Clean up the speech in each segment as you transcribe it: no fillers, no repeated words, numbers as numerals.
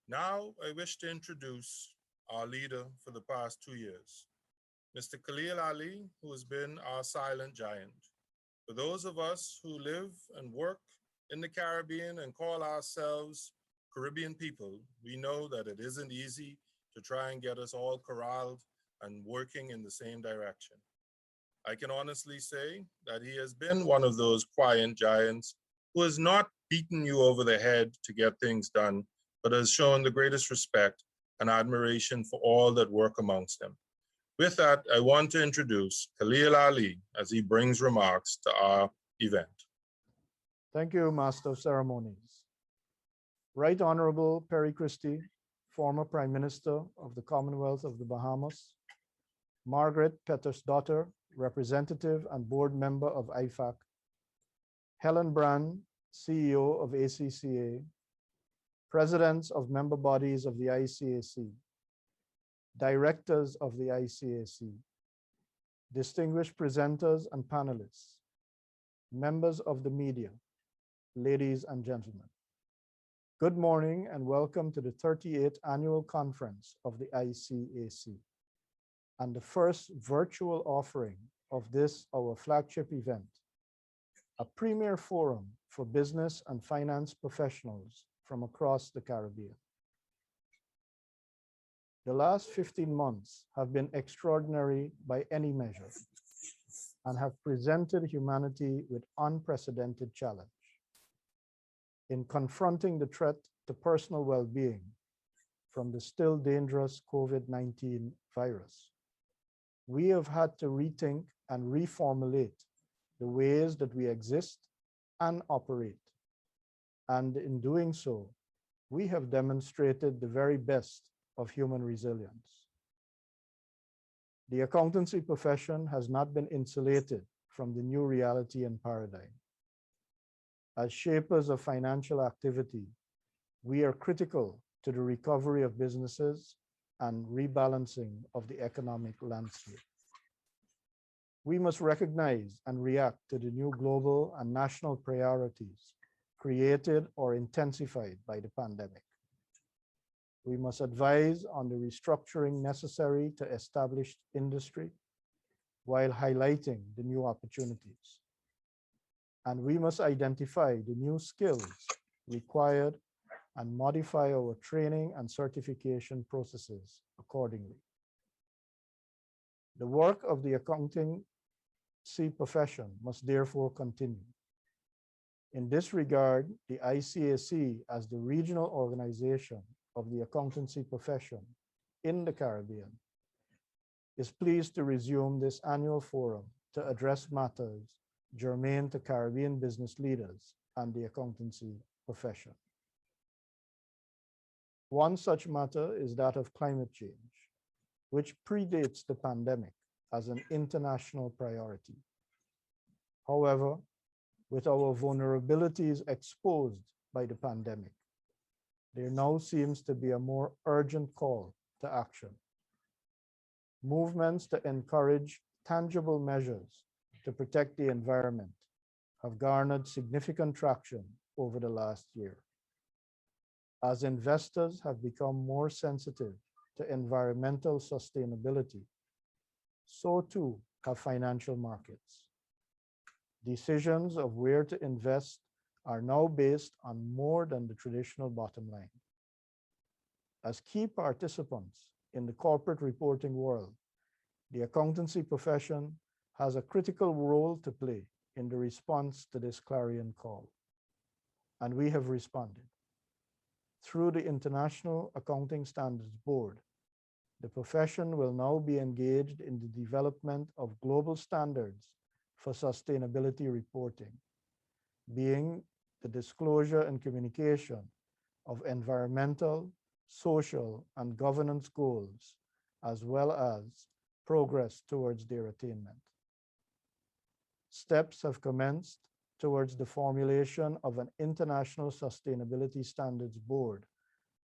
Now, I wish to introduce our leader for the past 2 years, Mr. Khalil Ali, who has been our silent giant. For those of us who live and work in the Caribbean and call ourselves Caribbean people, we know that it isn't easy to try and get us all corralled and working in the same direction. I can honestly say that he has been one of those quiet giants who has not beaten you over the head to get things done, but has shown the greatest respect and admiration for all that work amongst them. With that, I want to introduce Khalil Ali as he brings remarks to our event. Thank you, Master of Ceremonies. Right Honorable Perry Christie, former Prime Minister of the Commonwealth of the Bahamas, Margaret Petter's daughter, Representative and Board Member of IFAC, Helen Brand, CEO of ACCA, Presidents of member bodies of the ICAC, Directors of the ICAC, distinguished presenters and panelists, members of the media, ladies and gentlemen. Good morning and welcome to the 38th Annual Conference of the ICAC and the first virtual offering of this, our flagship event, a premier forum for business and finance professionals from across the Caribbean. The last 15 months have been extraordinary by any measure and have presented humanity with unprecedented challenge. In confronting the threat to personal well-being from the still dangerous COVID-19 virus, we have had to rethink and reformulate the ways that we exist and operate. And in doing so, we have demonstrated the very best of human resilience. The accountancy profession has not been insulated from the new reality and paradigm. As shapers of financial activity, we are critical to the recovery of businesses and rebalancing of the economic landscape. We must recognize and react to the new global and national priorities created or intensified by the pandemic. We must advise on the restructuring necessary to establish industry while highlighting the new opportunities. And we must identify the new skills required and modify our training and certification processes accordingly. The work of the accountancy profession must therefore continue. In this regard, the ICAC, as the regional organization of the accountancy profession in the Caribbean, is pleased to resume this annual forum to address matters germane to Caribbean business leaders and the accountancy profession. One such matter is that of climate change, which predates the pandemic as an international priority. However, with our vulnerabilities exposed by the pandemic, there now seems to be a more urgent call to action. Movements to encourage tangible measures to protect the environment have garnered significant traction over the last year. As investors have become more sensitive to environmental sustainability, so too have financial markets. Decisions of where to invest are now based on more than the traditional bottom line. As key participants in the corporate reporting world, the accountancy profession has a critical role to play in the response to this clarion call, and we have responded. Through the International Accounting Standards Board, the profession will now be engaged in the development of global standards for sustainability reporting, being the disclosure and communication of environmental, social, and governance goals, as well as progress towards their attainment. Steps have commenced towards the formulation of an International Sustainability Standards Board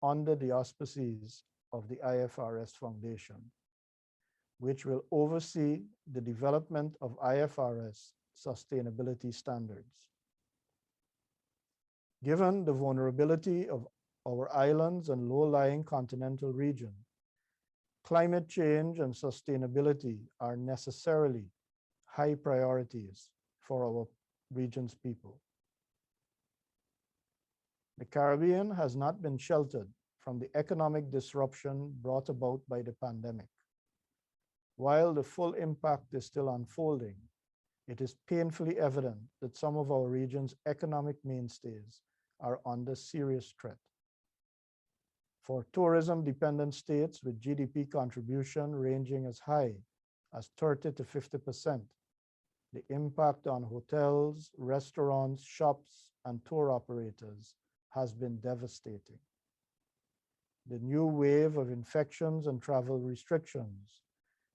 under the auspices of the IFRS Foundation, which will oversee the development of IFRS sustainability standards. Given the vulnerability of our islands and low-lying continental region, climate change and sustainability are necessarily high priorities for our region's people. The Caribbean has not been sheltered from the economic disruption brought about by the pandemic. While the full impact is still unfolding, it is painfully evident that some of our region's economic mainstays are under serious threat. For tourism-dependent states with GDP contribution ranging as high as 30 to 50%, the impact on hotels, restaurants, shops, and tour operators has been devastating. The new wave of infections and travel restrictions,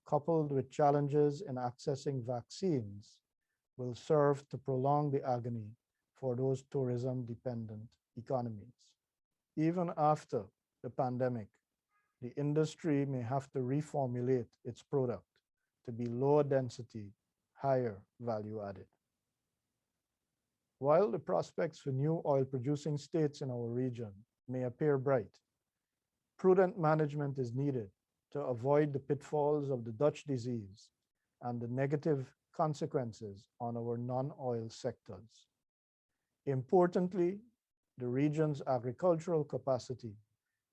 coupled with challenges in accessing vaccines, will serve to prolong the agony for those tourism-dependent economies. Even after the pandemic, the industry may have to reformulate its product to be lower density, higher value added. While the prospects for new oil-producing states in our region may appear bright, prudent management is needed to avoid the pitfalls of the Dutch disease and the negative consequences on our non-oil sectors. Importantly, the region's agricultural capacity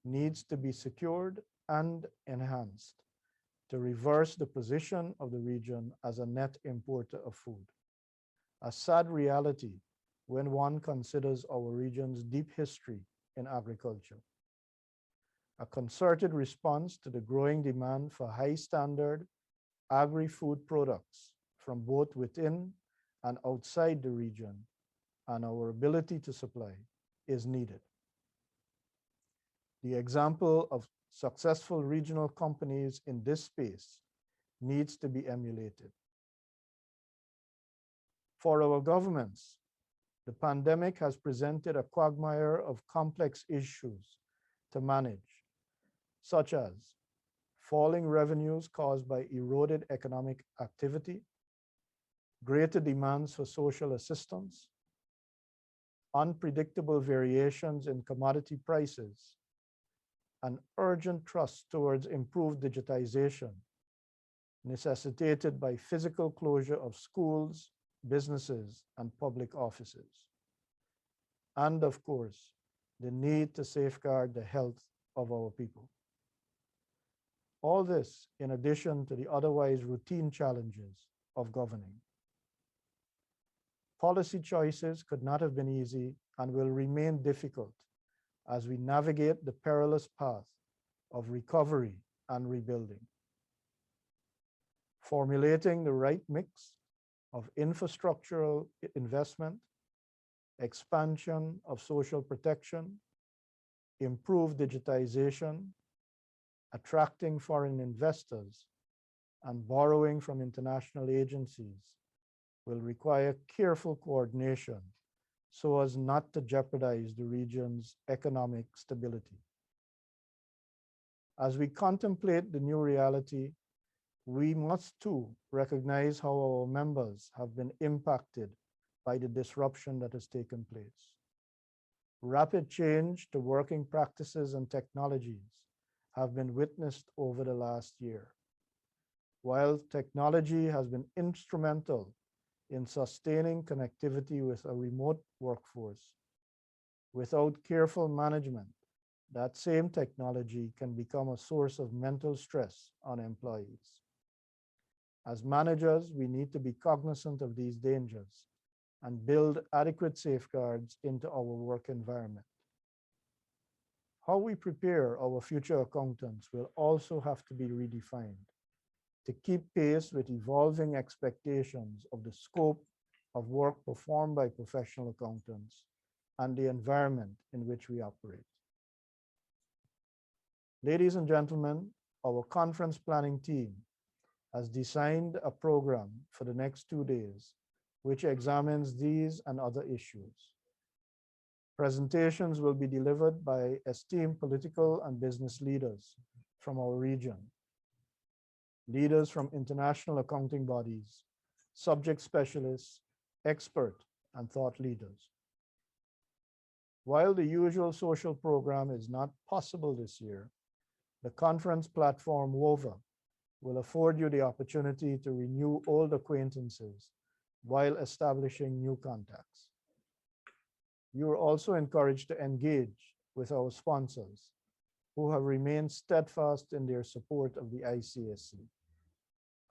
needs to be secured and enhanced to reverse the position of the region as a net importer of food. A sad reality when one considers our region's deep history in agriculture. A concerted response to the growing demand for high-standard agri-food products from both within and outside the region, and our ability to supply is needed. The example of successful regional companies in this space needs to be emulated. For our governments, the pandemic has presented a quagmire of complex issues to manage, such as falling revenues caused by eroded economic activity, greater demands for social assistance, unpredictable variations in commodity prices, and urgent thrust towards improved digitization, necessitated by physical closure of schools, businesses, and public offices. And of course, the need to safeguard the health of our people. All this in addition to the otherwise routine challenges of governing. Policy choices could not have been easy and will remain difficult as we navigate the perilous path of recovery and rebuilding. Formulating the right mix of infrastructural investment, expansion of social protection, improved digitization, attracting foreign investors, and borrowing from international agencies will require careful coordination so as not to jeopardize the region's economic stability. As we contemplate the new reality, we must too recognize how our members have been impacted by the disruption that has taken place. Rapid change to working practices and technologies have been witnessed over the last year. While technology has been instrumental in sustaining connectivity with a remote workforce, without careful management, that same technology can become a source of mental stress on employees. As managers, we need to be cognizant of these dangers and build adequate safeguards into our work environment. How we prepare our future accountants will also have to be redefined to keep pace with evolving expectations of the scope of work performed by professional accountants and the environment in which we operate. Ladies and gentlemen, our conference planning team has designed a program for the next 2 days, which examines these and other issues. Presentations will be delivered by esteemed political and business leaders from our region, leaders from international accounting bodies, subject specialists, expert, and thought leaders. While the usual social program is not possible this year, the conference platform WOVA will afford you the opportunity to renew old acquaintances while establishing new contacts. You are also encouraged to engage with our sponsors who have remained steadfast in their support of the ICSC,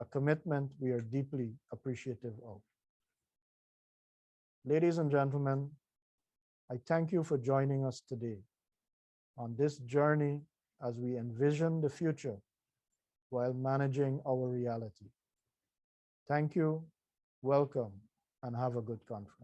a commitment we are deeply appreciative of. Ladies and gentlemen, I thank you for joining us today on this journey as we envision the future while managing our reality. Thank you, welcome, and have a good conference.